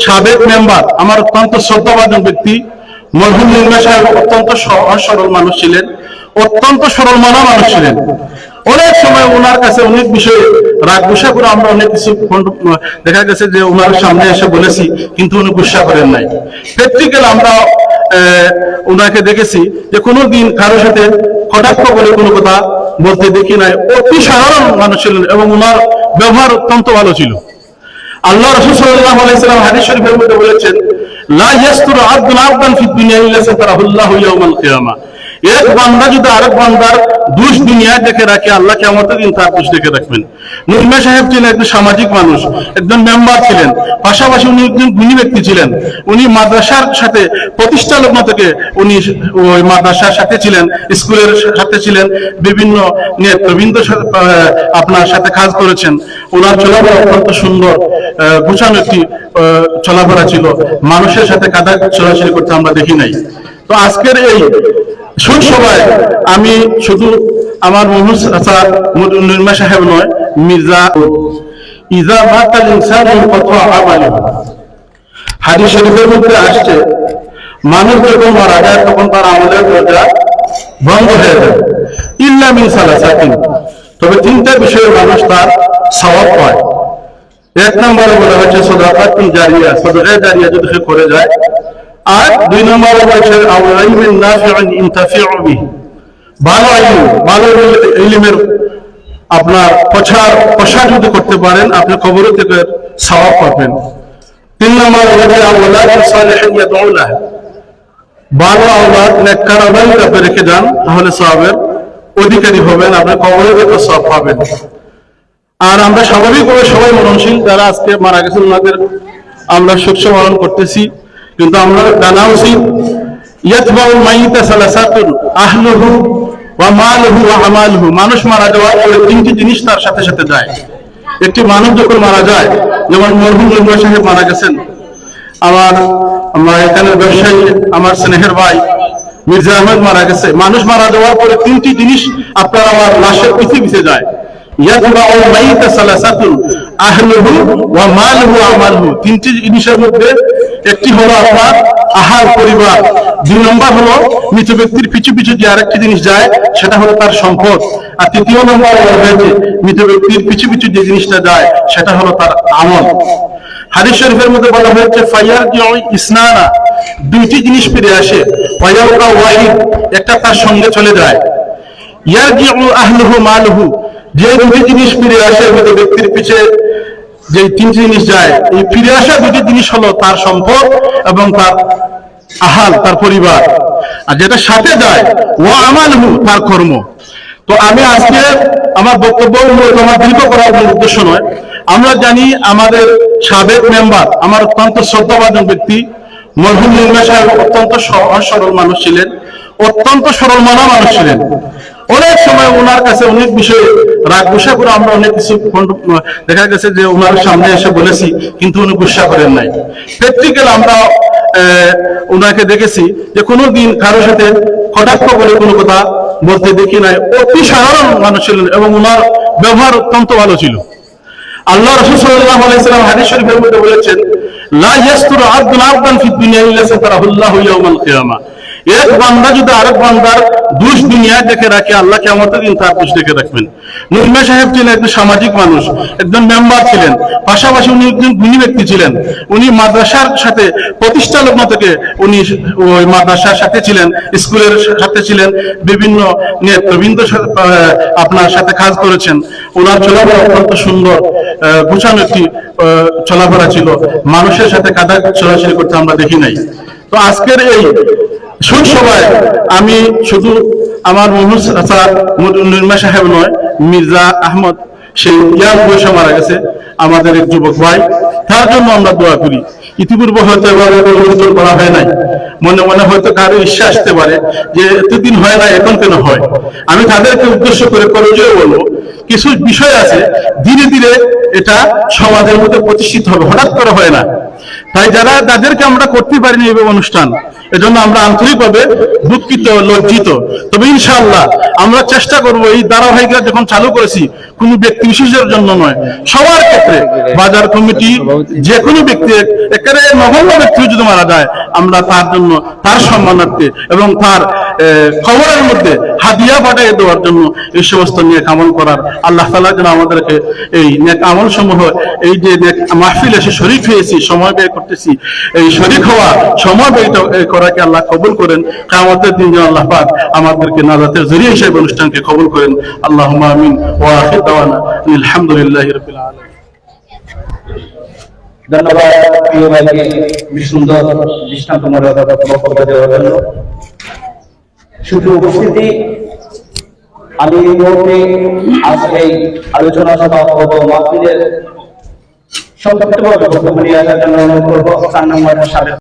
সাবেক মেম্বার, আমার অত্যন্ত শ্রদ্ধাভাজন ব্যক্তি মরহুম নির্মল সাহেব অত্যন্ত সহজ সরল মানুষ ছিলেন, অত্যন্ত সরল মনা মানুষ ছিলেন। অনেক সময় ওনার কাছে অনেক বিষয়ে রাগ গুসা করে আমরা অনেক কিছু দেখা গেছে যে ওনার সামনে এসে বলেছি, কিন্তু উনি গুসা করেন নাই। প্র্যাকটিক্যাল আমরা ওনাকে দেখেছি যে কোনোদিন কারোর সাথে কটাক্ষ বলে কোনো কথা বলতে দেখি নাই। অতি সাধারণ মানুষ ছিলেন এবং ওনার ব্যবহার অত্যন্ত ভালো ছিল। আল্লাহ রাসূল সাল্লাল্লাহু আলাইহি ওয়াসাল্লাম হাদিস শরীফের মধ্যে বলেছেন, লা ইয়াসতুরু আবদুন আবদান ফিদ দুনিয়া ইল্লা সাতারাহুল্লাহু ইয়াওমাল কিয়ামা। এক বান্দা যদি আরেক বান্দার দোষ দুনিয়ায় দেখে রাখে, আল্লাহ কিয়ামতের দিন তার দোষ দেখে রাখবেন। নির্মল সাহেব ছিলেন একজন সামাজিক মানুষ, একজন মেম্বার ছিলেন, পাশাপাশি উনি একজন গুণী ব্যক্তি ছিলেন। উনি মাদ্রাসার সাথে প্রতিষ্ঠা লগ্ন থেকে উনি ওই মাদ্রাসার সাথে ছিলেন, স্কুলের সাথে ছিলেন, বিভিন্ন নেতৃবৃন্দ আপনার সাথে কাজ করেছেন। ওনার চলাফেরা অত্যন্ত সুন্দর, গুছানো একটি চলাফেরা ছিল। মানুষের সাথে কাদা চলাচল করতে আমরা দেখি নাই। তো আজকের এই শোক সভায় আমি শুধু আমার নির্মল সাহেব নয়, মির্জা ইজা মাতাল ইনসানুল ফাতওয়া আমালুহু, হাদিস শরীফের মধ্যে আসছে, মানুষ যখন মারা যায় তখন তার আমলের দরজা বন্ধ হয়ে যায়, ইল্লা মিন সালাসাতিন, তবে তিনটা বিষয়ে মানুষ তার সওয়াব পায়। এক নম্বরে বলা হচ্ছে সাদাকাতুন জারিয়া, সাদাকা জারিয়া যদি সে করে যায়। আর দুই নম্বরে বলছে আও ইলমিন নাফিউন ইনতাফিউ বিহি, ভালো ইলম, ভালো ইলমের আপনার প্রসার যদি করতে পারেন, আপনি কবর থেকে সওয়াব পাবেন। তিন নম্বরে বলছে আওলাদ সালিহিন ইয়াদউ লাহু, ভালো আওলাদ নেককার আওলাদ আপনি রেখে যান, তাহলে সওয়াবের অধিকারী হবেন, আপনি কবরে থেকে সওয়াব পাবেন। আর আমরা স্বাভাবিকভাবে সবাই মননশীল, যারা আজকে মারা গেছেন ওনাদের আমরা শোক পালন করতেছি, কিন্তু আমরা জানা উচিত ইয়াতবাউল মাইয়িতা সালাসাতুন আহলুহু ওয়া মালুহু ওয়া আমালুহু, মানুষ মারা যাওয়ার পরে তিনটি জিনিস তার সাথে সাথে যায়। একটি মানুষ যখন মারা যায়, যেমন মরহুম নির্মল সাহেব মারা গেছেন, আমার এখানে ব্যবসায়ী আমার স্নেহের ভাই মির্জা আহমেদ মারা গেছে। মানুষ মারা যাওয়ার পরে তিনটি জিনিস আপনার আমার লাশের পিছে পিছে যায়। ইয়াতবাউল মাইয়িতা সালাসাতুন আহলুহু ওয়া মালুহু ওয়া আমালুহু, তিনটি জিনিসের মধ্যে একটি হলো আপনার আহার, পরিবার। দুই নম্বর হলো মৃত ব্যক্তির পিছু পিছু যে আরেকটি জিনিস যায়, সেটা হলো তার সম্পদ। আর তৃতীয় নম্বর হয়েছে মৃত ব্যক্তির পিছু পিছু যে জিনিসটা যায়, সেটা হলো তার আমল। হাদিস শরীফের মধ্যে বলা হয়েছে ফায়ারজিউ ইসনানা, দুইটি জিনিস ফিরে আসে, ওয়ায়াবকা ওয়াহিদ, একটা তার সঙ্গে চলে যায়। ইয়ারজিউ আহলুহু মালুহু, যে দুটি জিনিস ফিরে আসে মৃত ব্যক্তির পিছে যে তিনটি জিনিস যায়, এই ফিরে আসা দুটি জিনিস হলো তার সম্পদ এবং তার আহাল, তার পরিবার। আর যেটা সাথে যায় ওয়া আমালহু, তার কর্ম। তো আমি আজকে আমার বক্তব্য আমার দীর্ঘ করার উদ্দেশ্য নয়। আমরা জানি আমাদের সাবেক মেম্বার, আমার অত্যন্ত শ্রদ্ধাভাজন ব্যক্তি মরহুম নির্মল সাহেব অত্যন্ত সহজ সরল মানুষ ছিলেন, অত্যন্ত সরল মনা মানুষ ছিলেন। অনেক সময় ওনার কাছে অনেক বিষয়ে রাগ গুসা করে আমরা অনেক কিছু দেখা গেছে যে ওনার সামনে এসে বলেছি, কিন্তু উনি গুসা করেন নাই। প্র্যাকটিক্যাল আমরা ওনাকে দেখেছি যে কোনোদিন কারোর সাথে কটাক্ষ বলে কোনো কথা বলতে দেখি নাই। অতি সাধারণ মানুষ ছিলেন এবং ওনার ব্যবহার অত্যন্ত ভালো ছিল। আল্লাহ রাসূল সাল্লাল্লাহু আলাইহি ওয়াসাল্লাম হাদিস শরীফের মধ্যে বলেছেন, লা ইয়াসতুরু আবদুন আবদান ফিদ দুনিয়া ইল্লা সাতারাহুল্লাহু ইয়াওমাল কিয়ামা। এক বান্দা যদি আরেক বান্দার দোষ দুনিয়ায় দেখে রাখে, আল্লাহ কিয়ামতের দিন তার দোষ দেখে রাখবেন। নির্মল সাহেব ছিলেন একজন সামাজিক মানুষ, একজন মেম্বার ছিলেন, পাশাপাশি উনি একজন গুণী ব্যক্তি ছিলেন। উনি মাদ্রাসার সাথে প্রতিষ্ঠা লগ্ন থেকে উনি ওই মাদ্রাসার সাথে ছিলেন, স্কুলের সাথে ছিলেন, বিভিন্ন নেতৃবৃন্দ আপনার সাথে কাজ করেছেন। ওনার চলাফেরা অত্যন্ত সুন্দর, গুছানো একটি চলাফেরা ছিল। মানুষের সাথে কাদা চলাচল করতে আমরা দেখি নাই। তো আজকের এই শোক সভায় আমি শুধু আমার নির্মল সাহেব নয়, মির্জা আহমদ, সেই ইয়ার বয়সে মারা গেছে আমাদের এক যুবক ভাই, তার জন্য আমরা দোয়া করি। ইতিপূর্বে হয়তো এভাবে করা হয় নাই, মনে মনে হয়তো কারো ইচ্ছা আসতে পারে যে এতদিন হয় না, এখন কেন হয়। আমি তাদেরকে উদ্দেশ্য করে পরিচয় বলবো, কিছু বিষয় আছে ধীরে ধীরে এটা সমাজের মধ্যে প্রতিষ্ঠিত হবে, হঠাৎ করে হয় না। তাই যাদেরকে আমরা করতে পারিনি এই অনুষ্ঠান, এজন্য আমরা আন্তরিকভাবে দুঃখিত, লজ্জিত। তবে ইনশাআল্লাহ আমরা চেষ্টা করব এই ধারাবাহিকতা যখন চালু করেছি কোন ব্যক্তি বিশেষের জন্য নয়, সবার ক্ষেত্রে বাজার কমিটি যে কোনো ব্যক্তি একেবারে নগণ্য ব্যক্তি যদি মারা যায় আমরা তার জন্য তার সম্মানার্থে এবং তার খবরের মধ্যে হাদিয়া পাঠিয়ে দেওয়ার জন্য এই সমস্ত নেক আমল করার আল্লাহ তাআলা যেন আমাদেরকে এই নেক আমল সমূহ এই যে নেক মাহফিলে এসে শরীক হয়েছি, সময় ব্যয় করতেছি, এই শরীক হওয়া সময় ব্যয় করাকে আল্লাহ কবুল করেন। কিয়ামতের দিন যেন আল্লাহ পাক আমাদেরকে নাজাতের জরিয়া হিসেবে অনুষ্ঠানকে কবুল করেন। আল্লাহুম্মা আমিন ওয়া আখির দাওয়ানা আলহামদুলিল্লাহি রাব্বিল আলামিন। ধন্যবাদ প্রিয় ভাইকে সুন্দর দৃষ্টান্তমূলক বক্তব্য দেওয়ার জন্য। শুধু উপস্থিতি, আমি এই মুহূর্তে আজকে এই আলোচনা সভা ও মাহফিলের সংক্ষিপ্তভাবে বক্তব্য নিয়ে আসার জন্য অনুরোধ করবো 4 নম্বর সাবেক